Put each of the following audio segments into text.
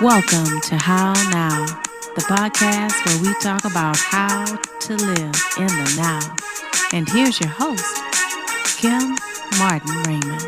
Welcome to How Now, the podcast where we talk about how to live in the now. And here's your host, Kim Martin Raymond.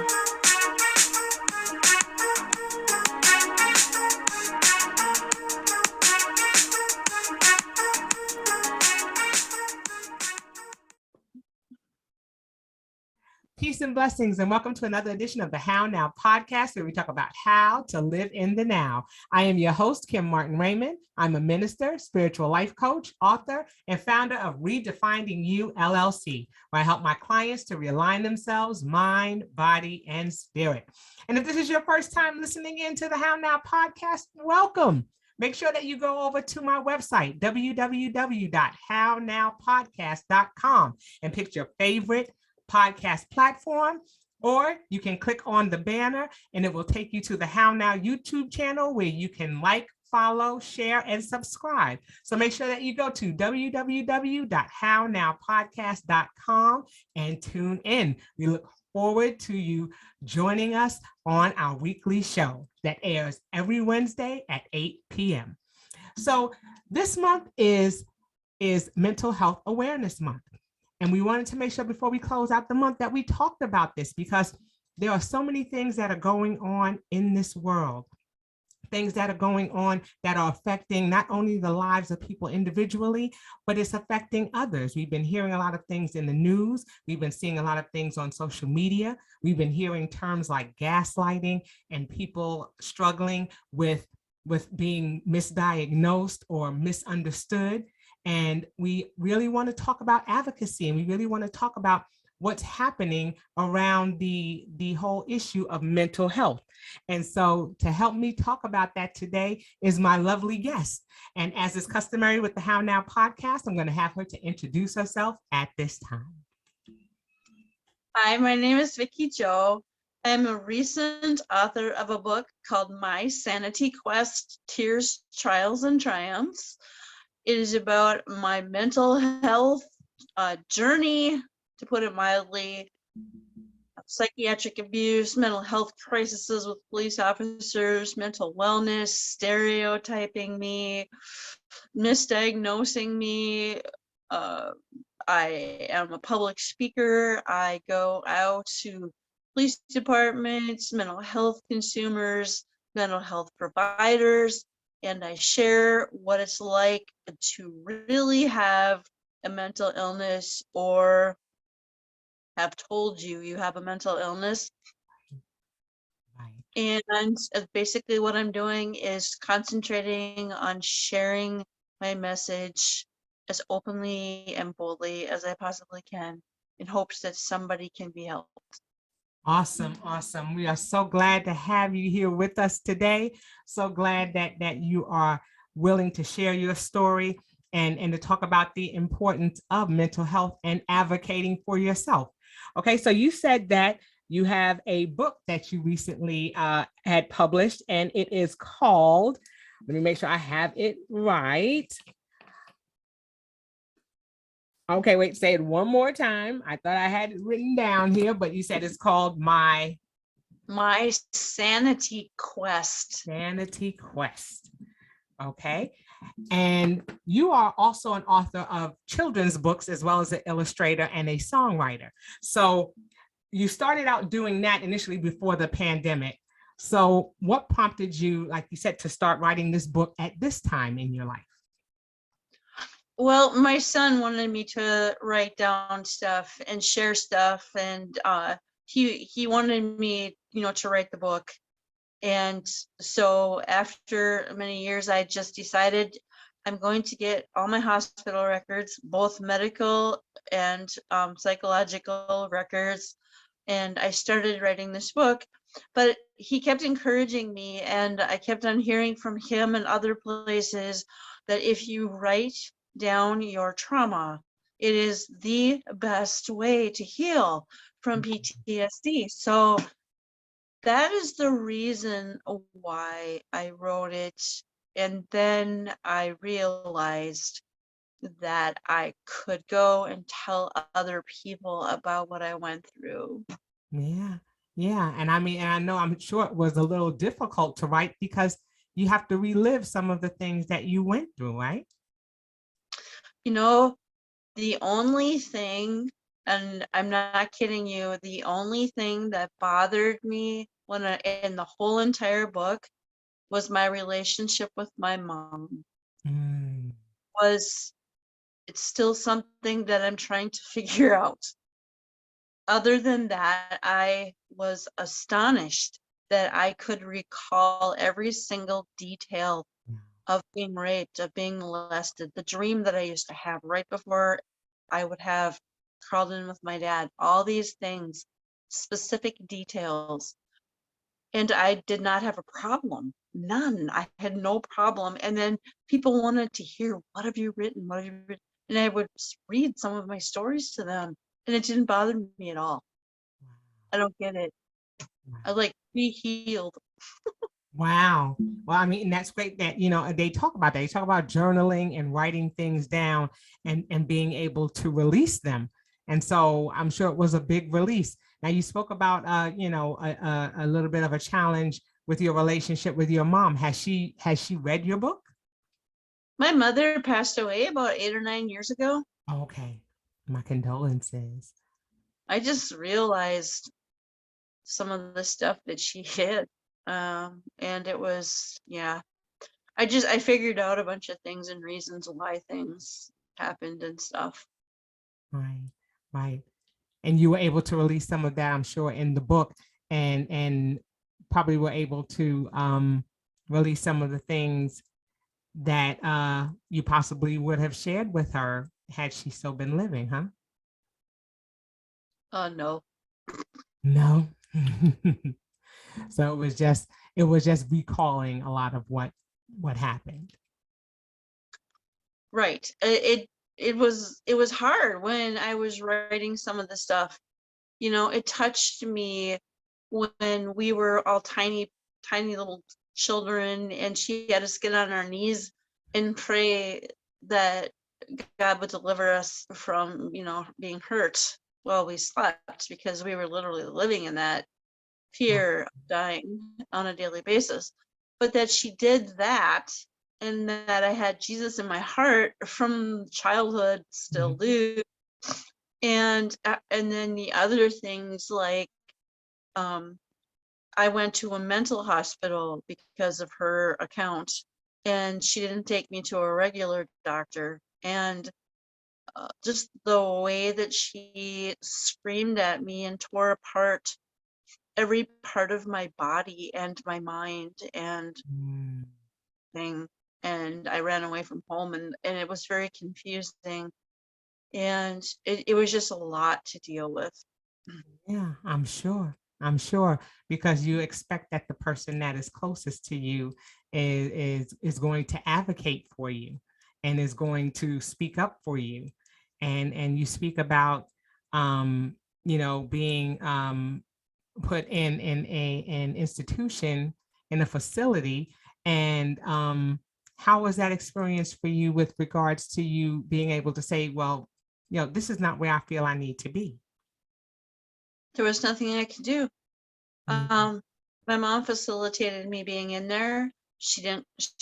Peace and blessings, and welcome to another edition of the How Now podcast, where we talk about how to live in the now. I am your host, Kim Martin Raymond. I'm a minister, spiritual life coach, author, and founder of Redefining You, LLC, where I help my clients to realign themselves, mind, body, and spirit. And if this is your first time listening in to the How Now podcast, welcome. Make sure that you go over to my website, www.hownowpodcast.com, and pick your favorite podcast platform, or you can click on the banner and it will take you to the How Now YouTube channel where you can like, follow, share, and subscribe. So make sure that you go to www.hownowpodcast.com and tune in. We look forward to you joining us on our weekly show that airs every Wednesday at 8 p.m. So this month is Mental Health Awareness Month. And we wanted to make sure before we close out the month that we talked about this, because there are so many things that are going on in this world, things that are going on that are affecting not only the lives of people individually, but it's affecting others. We've been hearing a lot of things in the news. We've been seeing a lot of things on social media. We've been hearing terms like gaslighting and people struggling with being misdiagnosed or misunderstood. And we really want to talk about advocacy, and we really want to talk about what's happening around the whole issue of mental health. And so to help me talk about that today is my lovely guest. And as is customary with the How Now podcast, I'm going to have her to introduce herself at this time. Hi, my name is Vickie Joe. I'm a recent author of a book called My Sanity Quest, Tears, Trials, and Triumphs. It is about my mental health journey, to put it mildly, psychiatric abuse, mental health crises with police officers, mental wellness, stereotyping me, misdiagnosing me. I am a public speaker. I go out to police departments, mental health consumers, mental health providers, and I share what it's like to really have a mental illness or have told you have a mental illness. Right. And basically what I'm doing is concentrating on sharing my message as openly and boldly as I possibly can, in hopes that somebody can be helped. Awesome. Awesome. We are so glad to have you here with us today. So glad that you are willing to share your story and to talk about the importance of mental health and advocating for yourself. Okay, so you said that you have a book that you recently had published, and it is called, let me make sure I have it right. Okay, wait, say it one more time. I thought I had it written down here, but you said it's called My Sanity Quest. Sanity Quest. Okay. And you are also an author of children's books, as well as an illustrator and a songwriter. So you started out doing that initially before the pandemic. So what prompted you, like you said, to start writing this book at this time in your life? Well, my son wanted me to write down stuff and share stuff, and he wanted me, to write the book. And so after many years, I just decided I'm going to get all my hospital records, both medical and psychological records. And I started writing this book, but he kept encouraging me, and I kept on hearing from him and other places that if you write down your trauma, it is the best way to heal from PTSD. So that is the reason why I wrote it. And then I realized that I could go and tell other people about what I went through. Yeah. And I mean, and I know, I'm sure it was a little difficult to write because you have to relive some of the things that you went through, right? You know, the only thing, and I'm not kidding you, the only thing that bothered me in the whole entire book was my relationship with my mom. Mm. It's still something that I'm trying to figure out. Other than that, I was astonished that I could recall every single detail of being raped, of being molested, the dream that I used to have right before I would have crawled in with my dad, all these things, specific details. And I did not have a problem. None. I had no problem. And then people wanted to hear, what have you written? What have you written? And I would read some of my stories to them, and it didn't bother me at all. I don't get it. I like be healed. Wow. Well, I mean, that's great that, they talk about that. They talk about journaling and writing things down and being able to release them. And so I'm sure it was a big release. Now you spoke about, a little bit of a challenge with your relationship with your mom. Has she read your book? My mother passed away about 8 or 9 years ago. Okay. My condolences. I just realized some of the stuff that she did. And it was, yeah, I figured out a bunch of things and reasons why things happened and stuff. Right. Right. And you were able to release some of that, I'm sure, in the book, and probably were able to release some of the things that you possibly would have shared with her had she still been living, huh? Oh, no. No. So it was just recalling a lot of what happened. Right. It was hard when I was writing some of the stuff. It touched me when we were all tiny, tiny little children, and she had us get on our knees and pray that God would deliver us from, being hurt while we slept, because we were literally living in that fear of dying on a daily basis. But that she did that, and that I had Jesus in my heart from childhood, still Mhm. do. And then the other things, like I went to a mental hospital because of her account, and she didn't take me to a regular doctor. And just the way that she screamed at me and tore apart every part of my body and my mind and Mm. thing. And I ran away from home, and it was very confusing. And it was just a lot to deal with. Yeah, I'm sure. I'm sure, because you expect that the person that is closest to you is going to advocate for you and is going to speak up for you. And you speak about being put in an institution, in a facility. And how was that experience for you with regards to you being able to say, well, this is not where I feel I need to be? There was nothing I could do. Mhm. My mom facilitated me being in there. She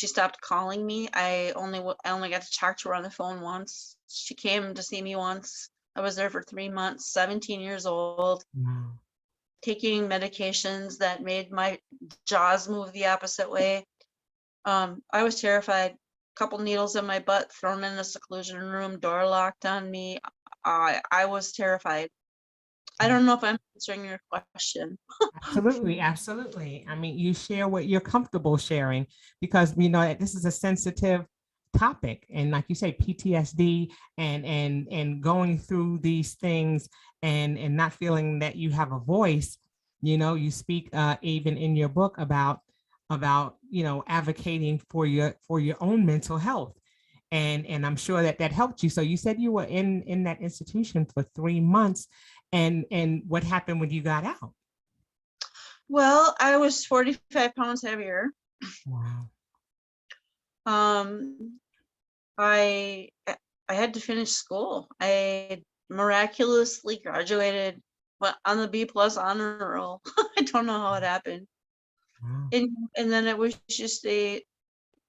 stopped calling me. I only got to talk to her on the phone once. She came to see me once. I was there for 3 months, 17 years old, Wow. taking medications that made my jaws move the opposite way. I was terrified. Couple needles in my butt, thrown in a seclusion room, door locked on me. I was terrified. I don't know if I'm answering your question. Absolutely, absolutely. I mean, you share what you're comfortable sharing, because we know that this is a sensitive topic, and like you say, PTSD and going through these things and not feeling that you have a voice. You speak even in your book about advocating for your own mental health, and I'm sure that helped you. So you said you were in that institution for 3 months, and what happened when you got out? Well, I was 45 pounds heavier. Wow. Um, I had to finish school. I miraculously graduated on the B plus honor roll. I don't know how it happened. Wow. And then it was just a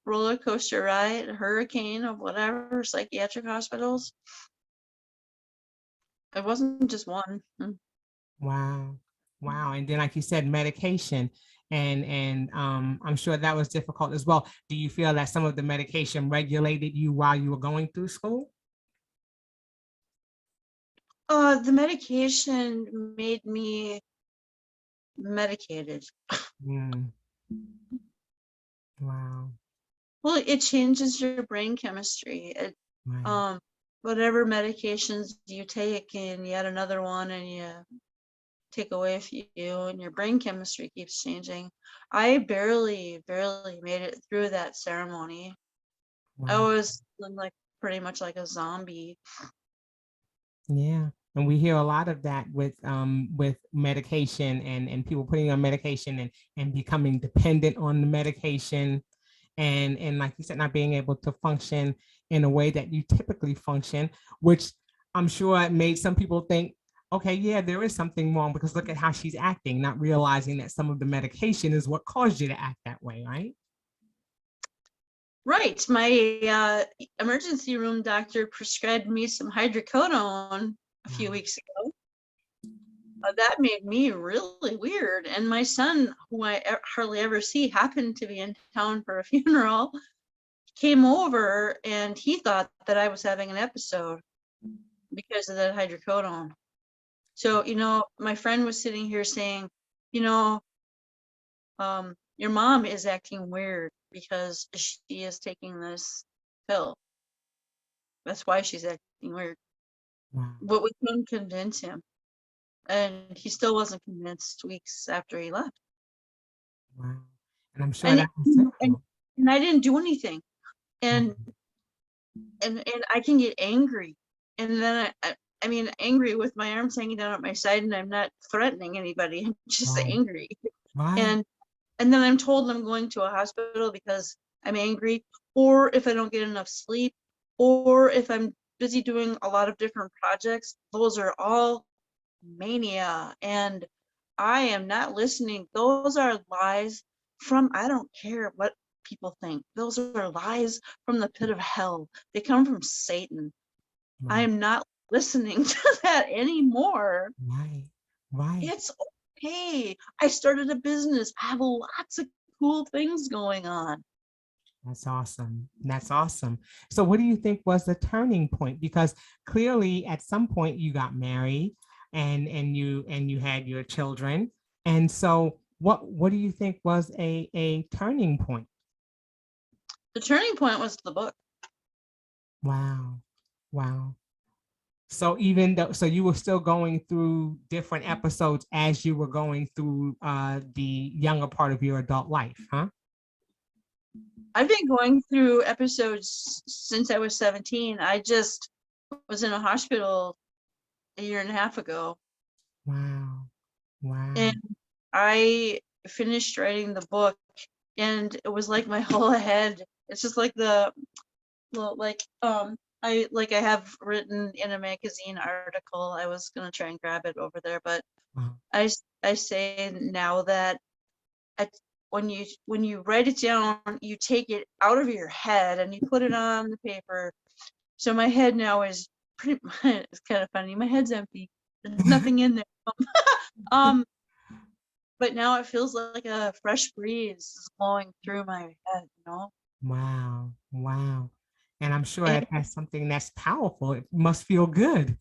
roller coaster ride, a hurricane of whatever, psychiatric hospitals. It wasn't just one. Wow. Wow. And then, like you said, medication. And I'm sure that was difficult as well. Do you feel that some of the medication regulated you while you were going through school? The medication made me medicated. Mm. Wow. Well, it changes your brain chemistry. Right. Whatever medications you take and you add another one and you take away a few and your brain chemistry keeps changing. I barely made it through that ceremony. I Wow. was like pretty much like a zombie. Yeah. And we hear a lot of that with medication and people putting on medication and becoming dependent on the medication and like you said, not being able to function in a way that you typically function, which I'm sure it made some people think, okay, yeah, there is something wrong because look at how she's acting, not realizing that some of the medication is what caused you to act that way, right? Right. My emergency room doctor prescribed me some hydrocodone a few Wow. weeks ago. That made me really weird. And my son, who I hardly ever see, happened to be in town for a funeral, came over and he thought that I was having an episode because of that hydrocodone. So, my friend was sitting here saying, you know, your mom is acting weird because she is taking this pill. That's why she's acting weird. Wow. But we couldn't convince him. And he still wasn't convinced weeks after he left. Wow. And I'm sure And that was and, difficult. and I didn't do anything. Wow. And I can get angry. And then I mean angry with my arms hanging down at my side and I'm not threatening anybody. I'm just Right. angry. Right. And then I'm told I'm going to a hospital because I'm angry, or if I don't get enough sleep, or if I'm busy doing a lot of different projects. Those are all mania, and I am not listening. Those are lies from, I don't care what people think. Those are lies from the pit of hell. They come from Satan. I Right. am not listening to that anymore. Right. Right. It's okay. I started a business. I have lots of cool things going on. That's awesome. That's awesome. So what do you think was the turning point? Because clearly at some point you got married and you had your children. And so what do you think was a turning point? The turning point was the book. Wow. Wow. So even though so you were still going through different episodes as you were going through the younger part of your adult life, huh? I've been going through episodes since I was 17. I just was in a hospital a year and a half ago, Wow. Wow. and I finished writing the book, and it was like my whole head. It's just like I have written in a magazine article. I was gonna try and grab it over there, but Wow. I say now that at, when you write it down, you take it out of your head and you put it on the paper. So my head now is pretty. It's kind of funny. My head's empty. There's nothing in there. Um, but now it feels like a fresh breeze is blowing through my head. Wow. Wow. And I'm sure And that that's something that's powerful. It must feel good.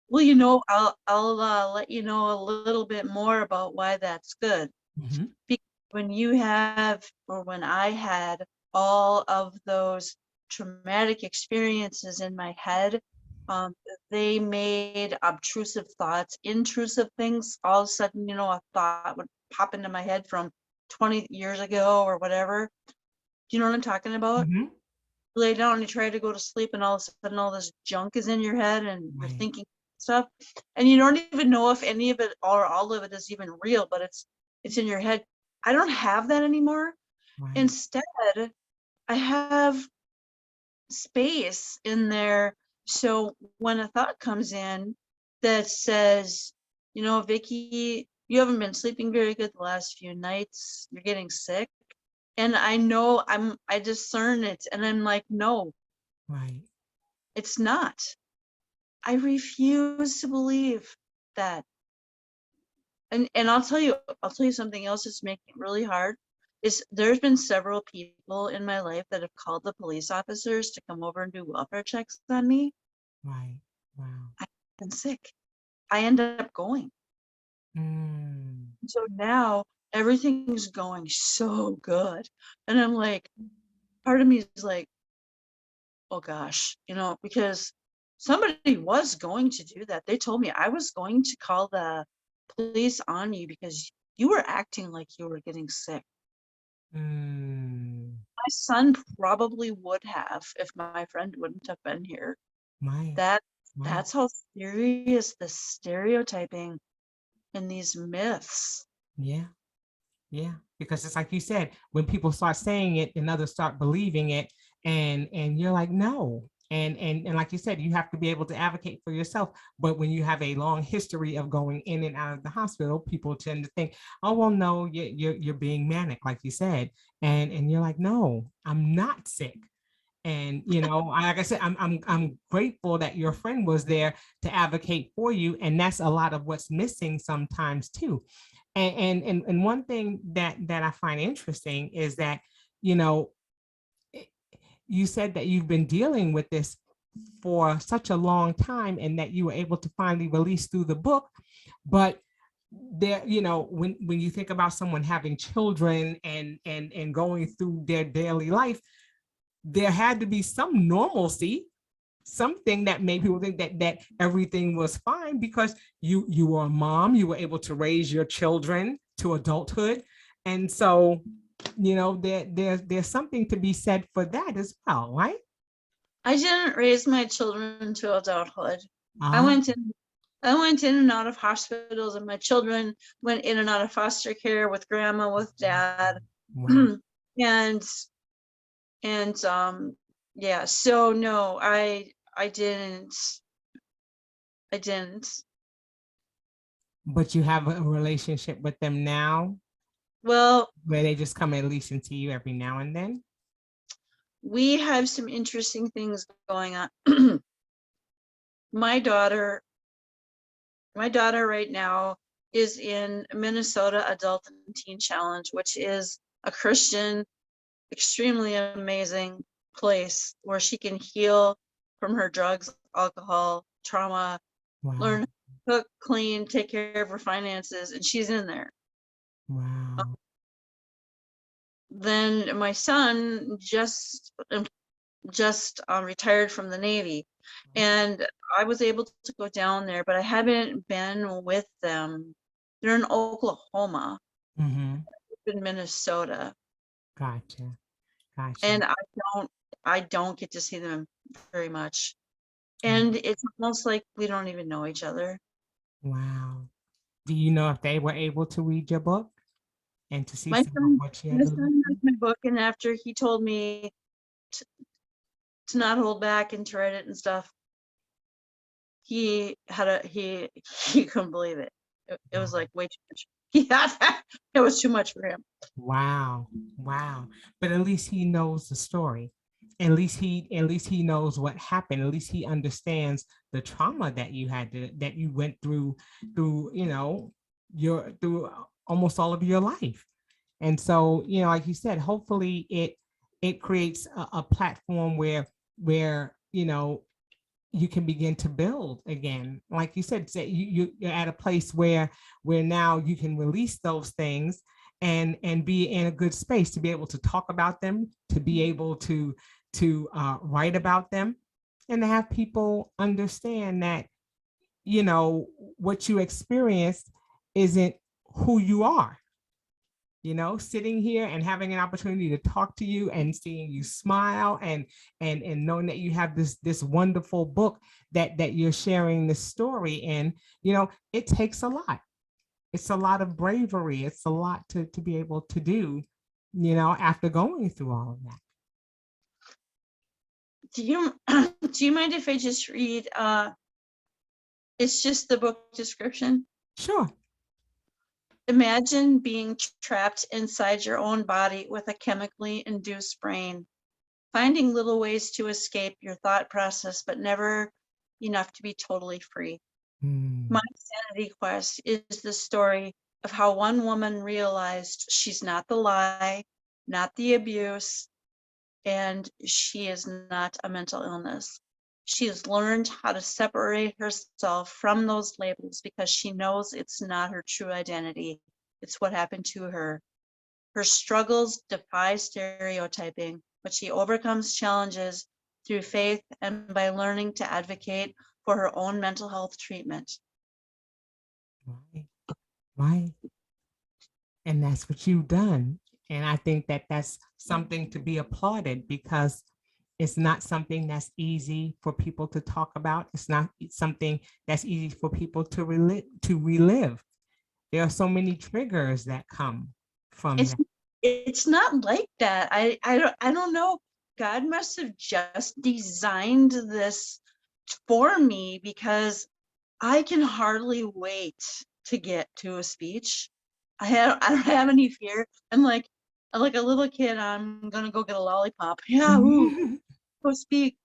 well, I'll let you know a little bit more about why that's good. Mhm. Because when you have, or when I had all of those traumatic experiences in my head, um, they made obtrusive thoughts, intrusive things. All of a sudden, a thought would pop into my head from 20 years ago or whatever. Do you know what I'm talking about? Mhm. You lay down and you try to go to sleep, and all of a sudden, all this junk is in your head, and you're Right. thinking stuff, and you don't even know if any of it or all of it is even real, but it's in your head. I don't have that anymore. Right. Instead, I have space in there. So when a thought comes in that says, Vickie, you haven't been sleeping very good the last few nights. You're getting sick. And I know I discern it, and I'm like, no, Right. it's not. I refuse to believe that. And I'll tell you something else that's making it really hard is there's been several people in my life that have called the police officers to come over and do welfare checks on me. Right. Wow. I've been sick. I end up going. Mm. So now everything's going so good. And I'm like, part of me is like, oh gosh, because somebody was going to do that. They told me I was going to call the police on you because you were acting like you were getting sick. Mm. My son probably would have if my friend wouldn't have been here. Right. That Right. that's how serious the stereotyping and these myths. Yeah. Yeah. Because it's like you said, when people start saying it and others start believing it, and you're like, no. And like you said, you have to be able to advocate for yourself. But when you have a long history of going in and out of the hospital, people tend to think, oh, well, no, you're being manic, like you said. And you're like, no, I'm not sick. And like I said, I'm grateful that your friend was there to advocate for you, and that's a lot of what's missing sometimes too. And one thing that I find interesting is that you know you said that you've been dealing with this for such a long time, and that you were able to finally release through the book, but there, when you think about someone having children and going through their daily life, there had to be some normalcy, something that made people think that everything was fine, because you were a mom, you were able to raise your children to adulthood. And so there's something to be said for that as well, right? I didn't raise my children to adulthood. I Ah, went in and out of hospitals, and my children went in and out of foster care with grandma, with dad. wow. and yeah, so no, I didn't. But you have a relationship with them now, Well, where they just come and listen to you every now and then? we have some interesting things going on. my daughter right now is in Minnesota Adult and Teen Challenge, which is a Christian, extremely amazing place where she can heal from her drugs, alcohol, trauma, Wow. learn to cook, clean, take care of her finances, and she's in there. Wow. Then my son just retired from the Navy, and I was able to go down there, but I haven't been with them. They're in Oklahoma, Mm-hmm. in Minnesota, Gotcha. Gotcha. and I don't get to see them very much. Wow. And it's almost like we don't even know each other. Wow. Do you know if they were able to read your book and to see My some of son, what you had my to son learn? read my book, and after he told me to not hold back and to write it and stuff, he couldn't believe it. It was like way too much. Yeah, it was too much for him. Wow. Wow. But at least he knows the story. At least he knows what happened. At least he understands the trauma that you went through, through almost all of your life. And so, like you said, hopefully it creates a platform where you can begin to build again. Like you said, say you're at a place where now you can release those things and be in a good space to be able to talk about them, to be able to write about them, and to have people understand that what you experienced isn't who you are. Sitting here and having an opportunity to talk to you and seeing you smile and knowing that you have this wonderful book that you're sharing this story in, it takes a lot. It's a lot of bravery. It's a lot to be able to do, after going through all of that. Do you mind if I just read it's just the book description? Sure. Imagine being trapped inside your own body with a chemically induced brain, finding little ways to escape your thought process, but never enough to be totally free. My Sanity Quest is the story of how one woman realized she's not the lie, not the abuse, and she is not a mental illness. She has learned how to separate herself from those labels because she knows it's not her true identity. It's what happened to her. Her struggles defy stereotyping, but she overcomes challenges through faith and by learning to advocate for her own mental health treatment. Right, right. And that's what you've done. And I think that that's something to be applauded, because it's not something that's easy for people to talk about. It's not something that's easy for people to relive. There are so many triggers that come from It's that. it's not like that. I don't know. God must have just designed this for me, because I can hardly wait to get to a speech. I don't have any fear. I'm like a little kid. I'm gonna go get a lollipop. Yeah, ooh, go speak.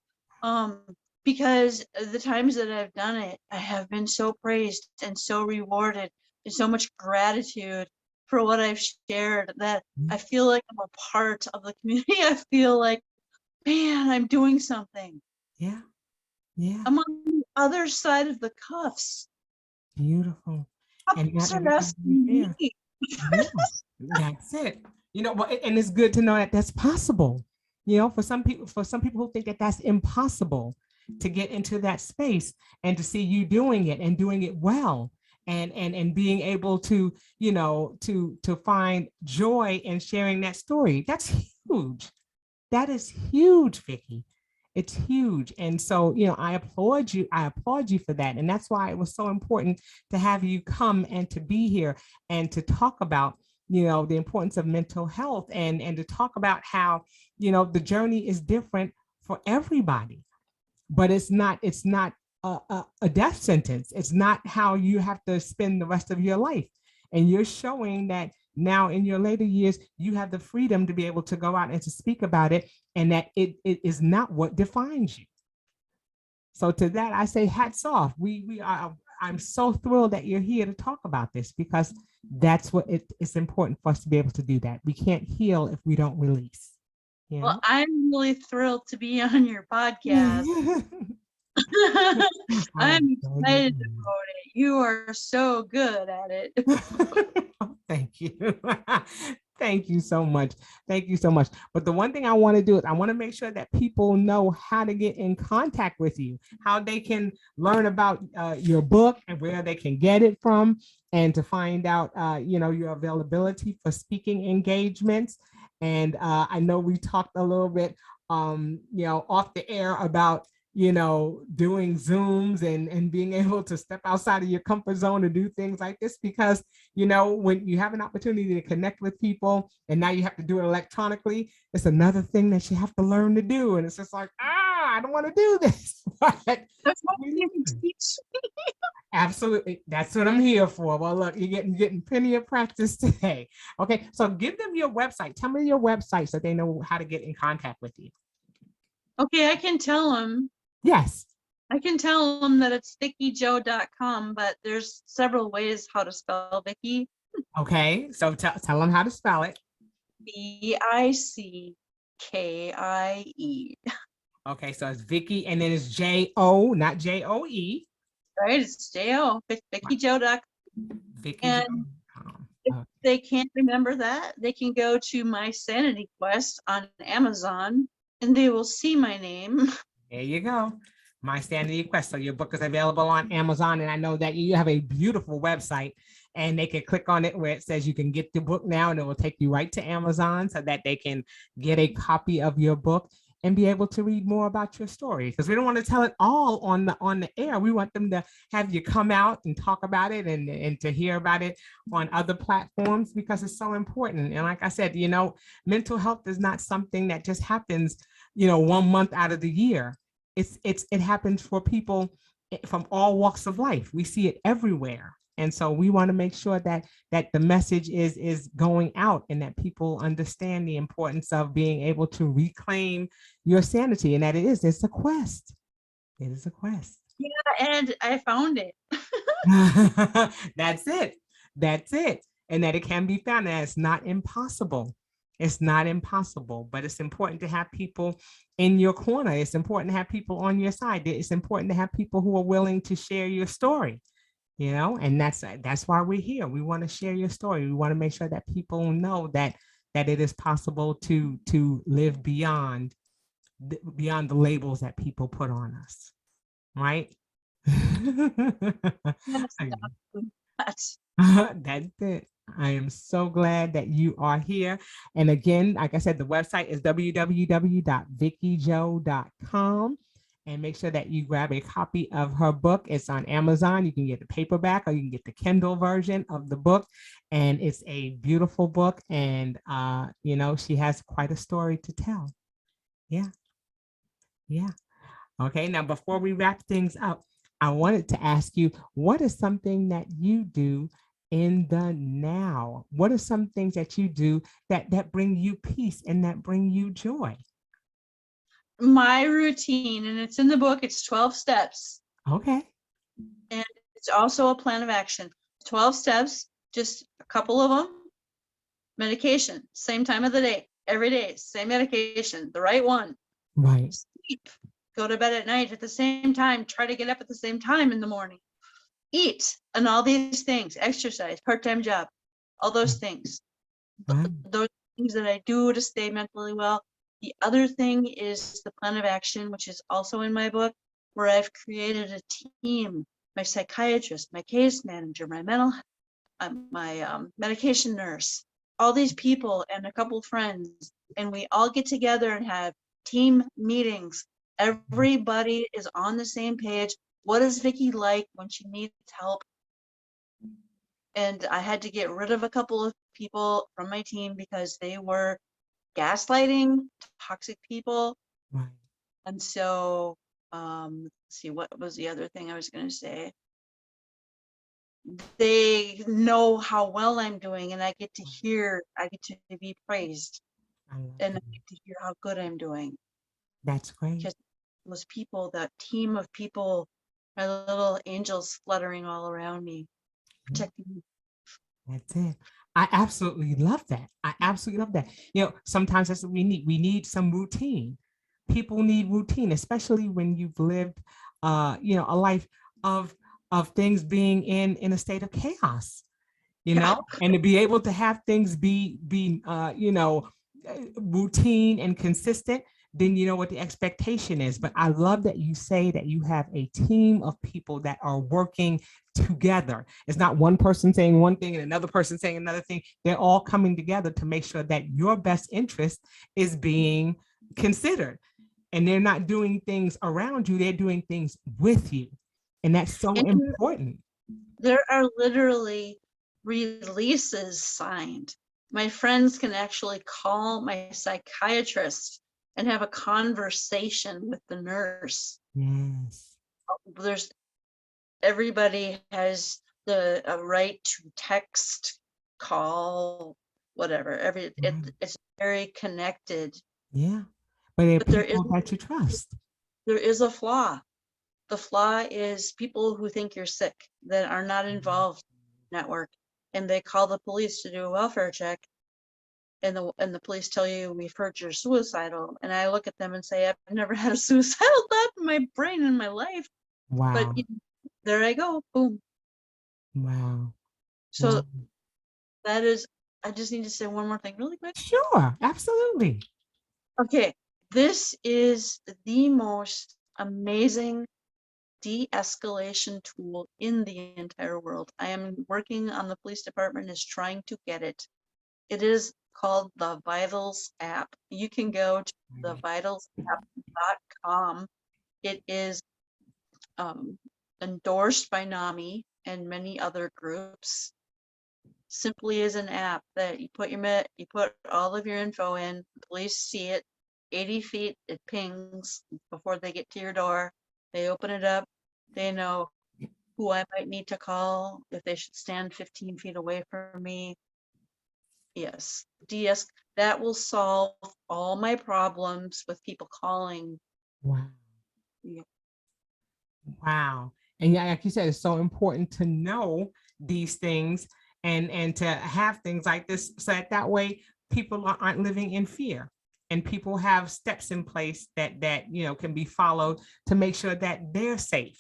Um, because the times that I've done it, I have been so praised and so rewarded and so much gratitude for what I've shared, that I feel like I'm a part of the community. I feel like, man, I'm doing something. Yeah, yeah, I'm on the other side of the cuffs. beautiful. And Cuffs not are everybody is asking there. me. Yeah, that's it. Well, and it's good to know that that's possible. For some people who think that that's impossible to get into that space, and to see you doing it and doing it well, and being able to, to find joy in sharing that story. That's huge. That is huge, Vickie. It's huge. And so, I applaud you. I applaud you for that. And that's why it was so important to have you come and to be here and to talk about, the importance of mental health, and to talk about how, the journey is different for everybody. But it's not a death sentence. It's not how you have to spend the rest of your life. And you're showing that now in your later years, you have the freedom to be able to go out and to speak about it, and that it is not what defines you. So to that, I say hats off. We are. I'm so thrilled that you're here to talk about this, because that's what it's important for us to be able to do that. We can't heal if we don't release. Well, I'm really thrilled to be on your podcast. I'm excited about it. You are so good at it. Thank you. Thank you so much. Thank you so much. But the one thing I want to do is I want to make sure that people know how to get in contact with you, how they can learn about your book and where they can get it from, and to find out, your availability for speaking engagements. And I know we talked a little bit, off the air about, doing Zooms and being able to step outside of your comfort zone and do things like this, because, when you have an opportunity to connect with people and now you have to do it electronically, it's another thing that you have to learn to do. And it's just like, I don't want to do this. But That's what you can teach. absolutely, that's what I'm here for. Well, look, you're getting plenty of practice today. Okay, so give them your website. Tell me your website so they know how to get in contact with you. Okay, I can tell them. Yes. I can tell them that it's VickieJo.com, but there's several ways how to spell Vickie. Okay, so tell them how to spell it. Vickie. Okay, so it's Vickie, and then it's J-O, not J-O-E. Right, it's J-O, VickieJo.com. And if they can't remember that, they can go to my Sanity Quest on Amazon, and they will see my name. There you go. My Sanity Quest. So your book is available on Amazon, and I know that you have a beautiful website, and they can click on it where it says you can get the book now, and it will take you right to Amazon so that they can get a copy of your book and be able to read more about your story, because we don't want to tell it all on the air. We want them to have you come out and talk about it, and to hear about it on other platforms, because it's so important. And like I said, mental health is not something that just happens, 1 month out of the year. It happens for people from all walks of life. We see it everywhere. And so we want to make sure that the message is going out, and that people understand the importance of being able to reclaim your sanity, and that it's a quest. It is a quest. Yeah, and I found it. That's it. That's it. And that it can be found, and it's not impossible. It's not impossible, but it's important to have people in your corner. It's important to have people on your side. It's important to have people who are willing to share your story, and that's why we're here. We want to share your story. We want to make sure that people know that it is possible to live beyond the labels that people put on us, right? That's That's it. I am so glad that you are here. And again, like I said, the website is www.vickiejo.com. And make sure that you grab a copy of her book. It's on Amazon. You can get the paperback, or you can get the Kindle version of the book. And it's a beautiful book. And, she has quite a story to tell. Yeah. Yeah. Okay. Now, before we wrap things up, I wanted to ask you, what is something that you do in the now? What are some things that you do that bring you peace and that bring you joy? my routine, and it's in the book. It's 12 steps. Okay. And it's also a plan of action. 12 steps, just a couple of them. Medication, same time of the day, every day, same medication, the right one. Right. Sleep, go to bed at night at the same time, try to get up at the same time in the morning. Eat, and all these things, exercise, part-time job, all those things. Right. Those things that I do to stay mentally well. The other thing is the plan of action, which is also in my book, where I've created a team, my psychiatrist, my case manager, my medication nurse, all these people and a couple friends, and we all get together and have team meetings. Everybody is on the same page. What is Vickie like when she needs help? And I had to get rid of a couple of people from my team because they were gaslighting, toxic people. Right. And so, let's see, what was the other thing I was going to say? They know how well I'm doing, and I get to be praised, and I get to hear how good I'm doing. That's great. Because those people, that team of people, are little angels fluttering all around me, protecting me. That's it. I absolutely love that. I absolutely love that. Sometimes that's what we need. We need some routine. People need routine, especially when you've lived, a life of things being in a state of chaos. And to be able to have things be routine and consistent, then you know what the expectation is. But I love that you say that you have a team of people that are working together. It's not one person saying one thing and another person saying another thing. They're all coming together to make sure that your best interest is being considered. And they're not doing things around you, they're doing things with you. And that's so important. There are literally releases signed. My friends can actually call my psychiatrist and have a conversation with the nurse. Yes. Everybody has the right to text, call, whatever. It's very connected. Yeah. But there are people that you trust. There is a flaw. The flaw is people who think you're sick, that are not involved in network, and they call the police to do a welfare check, and the police tell you, we've heard you're suicidal. And I look at them and say, I've never had a suicidal thought in my brain in my life. Wow. But there I go, boom. Wow. So wow. that is, I just need to say one more thing really quick. Sure, absolutely. Okay, this is the most amazing de-escalation tool in the entire world. I am working on, the police department is trying to get it. It is called the Vitals app. You can go to the vitalsapp.com. It is endorsed by NAMI and many other groups. Simply is an app that you put all of your info in, the police see it, 80 feet, it pings before they get to your door. They open it up, they know who I might need to call, if they should stand 15 feet away from me. Yes, that will solve all my problems with people calling. Wow. Yeah. Wow. And yeah, like you said, it's so important to know these things and to have things like this so that way people aren't living in fear, and people have steps in place that can be followed to make sure that they're safe,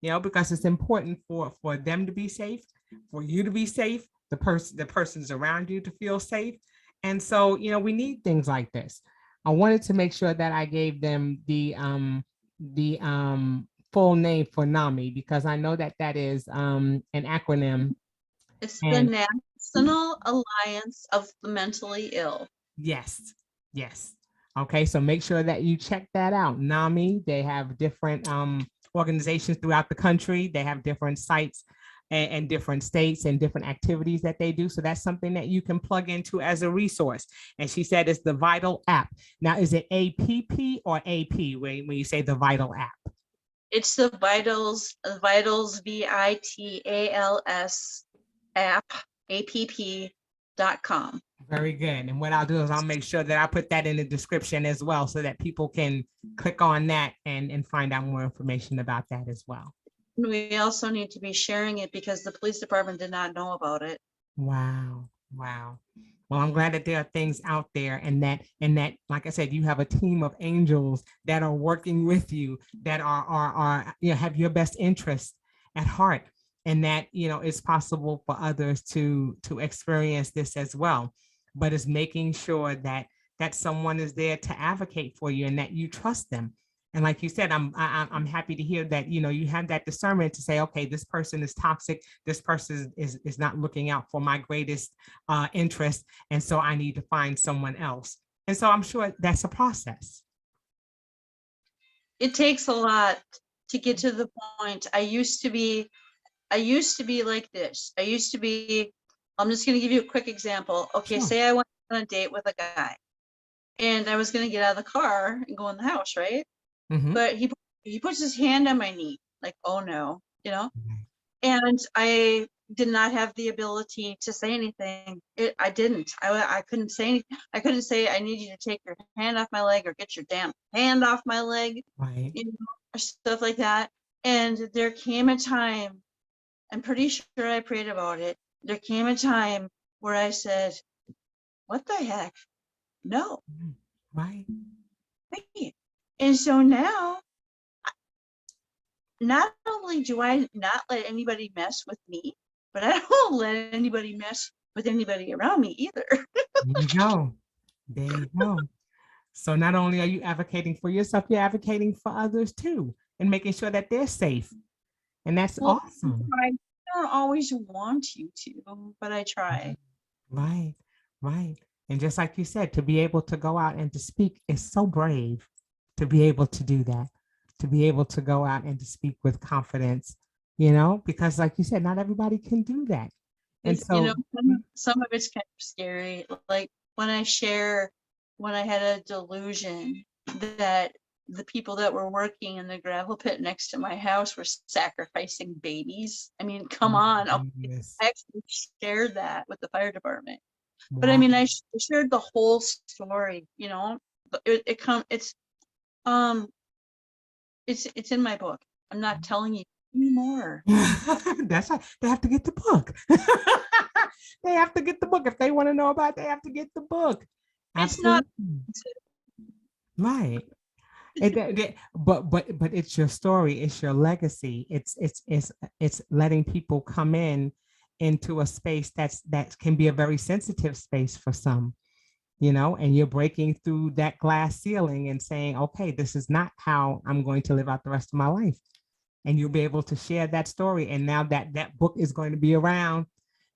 because it's important for them to be safe, for you to be safe, the persons around you to feel safe. And so, we need things like this. I wanted to make sure that I gave them the full name for NAMI, because I know that is an acronym. It's the And National Alliance of the Mentally Ill. yes, yes. Okay, so make sure that you check that out. NAMI, they have different organizations throughout the country. They have different sites and different states and different activities that they do. So that's something that you can plug into as a resource. And she said it's the Vital app. Now, is it APP or AP when you say the Vital app? It's the Vitals, VITALS app, app.com. Very good. And what I'll do is I'll make sure that I put that in the description as well, so that people can click on that and find out more information about that as well. We also need to be sharing it because the police department did not know about it. Wow. Wow. Well, I'm glad that there are things out there, and that, like I said, you have a team of angels that are working with you, that are have your best interest at heart, and that it's possible for others to experience this as well. But it's making sure that someone is there to advocate for you and that you trust them. And like you said, I'm happy to hear that you have that discernment to say, okay, this person is toxic. This person is not looking out for my greatest interest, and so I need to find someone else. And so I'm sure that's a process. It takes a lot to get to the point. I used to be like this. I'm just going to give you a quick example. Okay, Sure. say I went on a date with a guy, and I was going to get out of the car and go in the house, right? Mm-hmm. But he puts his hand on my knee, like, oh no, and I did not have the ability to say anything. I didn't. I couldn't say anything. I couldn't say, I need you to take your hand off my leg, or get your damn hand off my leg, Right. or stuff like that. And there came a time, I'm pretty sure I prayed about it. There came a time where I said, what the heck? No. Right. And so now, not only do I not let anybody mess with me, but I don't let anybody mess with anybody around me either. There you go. There you go. So not only are you advocating for yourself, you're advocating for others too, and making sure that they're safe. And that's awesome. I don't always want you to, but I try. Right, right. And just like you said, to be able to go out and to speak is so brave, to be able to do that, to be able to go out and to speak with confidence, because like you said, not everybody can do that. And so, some of it's kind of scary. Like when I had a delusion that the people that were working in the gravel pit next to my house were sacrificing babies. I mean, come on. yes. I actually shared that with the fire department. Wow. But I mean, I shared the whole story, it's in my book. I'm not telling you anymore. That's why they have to get the book. They have to get the book. If they want to know about it, they have to get the book. Absolutely. It's not right. But it's your story, it's your legacy. It's letting people come into a space that can be a very sensitive space for some, and you're breaking through that glass ceiling and saying, okay, this is not how I'm going to live out the rest of my life. And you'll be able to share that story. And now that book is going to be around,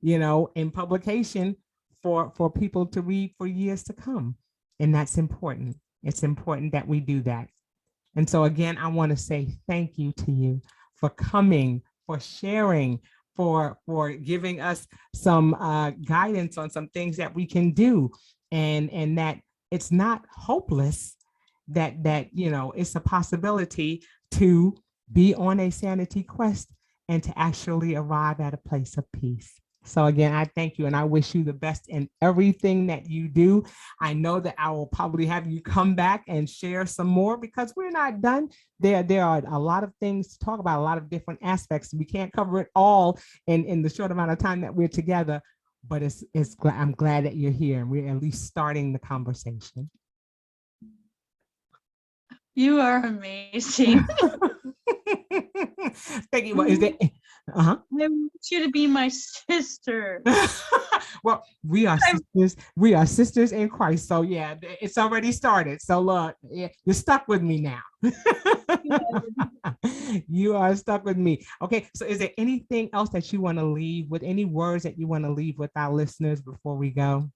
in publication for people to read for years to come. And that's important. It's important that we do that. And so again, I want to say thank you to you for coming, for sharing, for giving us some guidance on some things that we can do, and that it's not hopeless, that it's a possibility to be on a sanity quest and to actually arrive at a place of peace. So again, I thank you and I wish you the best in everything that you do. I know that I will probably have you come back and share some more because we're not done. There are a lot of things to talk about, a lot of different aspects. We can't cover it all in the short amount of time that we're together, but I'm glad that you're here and we're at least starting the conversation. You are amazing. Thank you. Well, is there? I want you to be my sister. Well, we are sisters. We are sisters in Christ. So yeah, it's already started. So look, you're stuck with me now. You are stuck with me. Okay. So is there anything else that you want to leave with? Any words that you want to leave with our listeners before we go?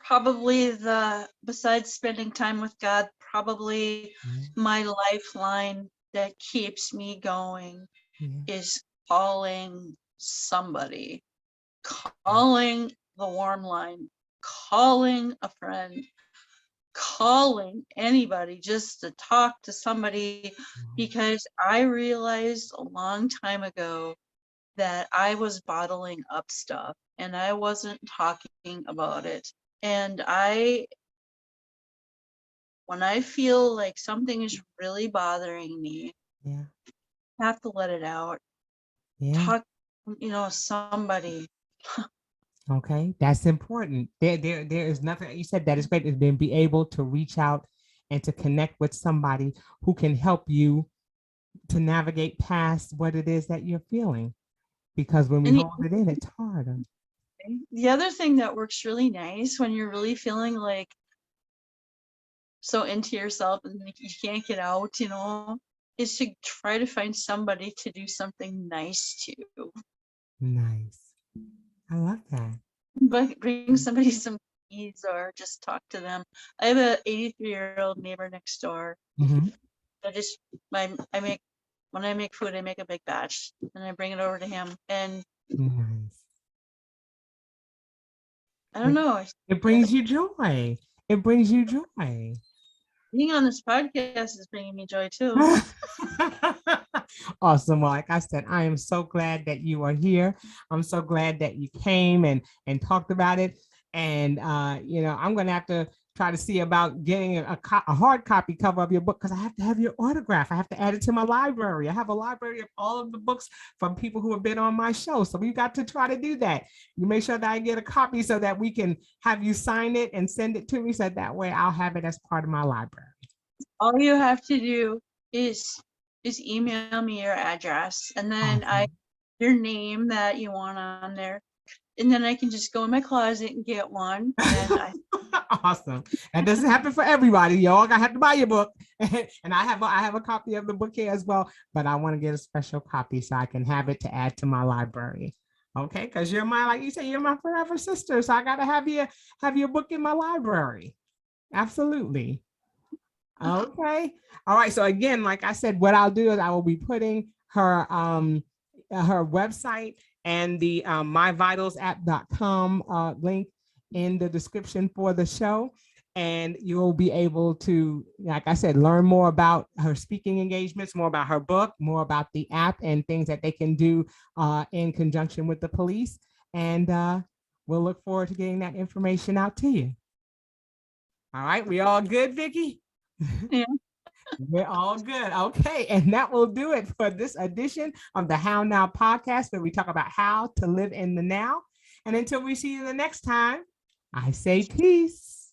Probably besides spending time with God, probably my lifeline that keeps me going is calling somebody, calling the warm line, calling a friend, calling anybody just to talk to somebody, because I realized a long time ago that I was bottling up stuff and I wasn't talking about it. And when I feel like something is really bothering me, I have to let it out. Talk, somebody. Okay, that's important. There is nothing you said that is great. Is then be able to reach out and to connect with somebody who can help you to navigate past what it is that you're feeling. Because when we hold it in, it's harder. The other thing that works really nice when you're really feeling like so into yourself and you can't get out, is to try to find somebody to do something nice to. Nice. I love that. But bring somebody some keys or just talk to them. I have an 83-year-old neighbor next door. I make, when I make food, I make a big batch and I bring it over to him. And nice. I don't know. It brings you joy. It brings you joy. Being on this podcast is bringing me joy too. Awesome. Well, like I said, I am so glad that you are here. I'm so glad that you came and talked about it. And, I'm going to have to try to see about getting a hard copy cover of your book because I have to have your autograph. I have to add it to my library. I have a library of all of the books from people who have been on my show. So we've got to try to do that. You make sure that I get a copy so that we can have you sign it and send it to me. So that way I'll have it as part of my library. All you have to do is email me your address and then your name that you want on there. And then I can just go in my closet and get one. And awesome. That doesn't happen for everybody, y'all. I have to buy your book. And I have a copy of the book here as well, but I want to get a special copy so I can have it to add to my library. Okay, because you're like you say, you're my forever sister. So I gotta have your book in my library. Absolutely. Okay. All right. So again, like I said, what I'll do is I will be putting her website and the myvitalsapp.com link in the description for the show. And you'll be able to, like I said, learn more about her speaking engagements, more about her book, more about the app and things that they can do in conjunction with the police. And we'll look forward to getting that information out to you. All right. We all good, Vickie? Yeah. We're all good. Okay. And that will do it for this edition of the How Now podcast, where we talk about how to live in the now. And until we see you the next time, I say peace.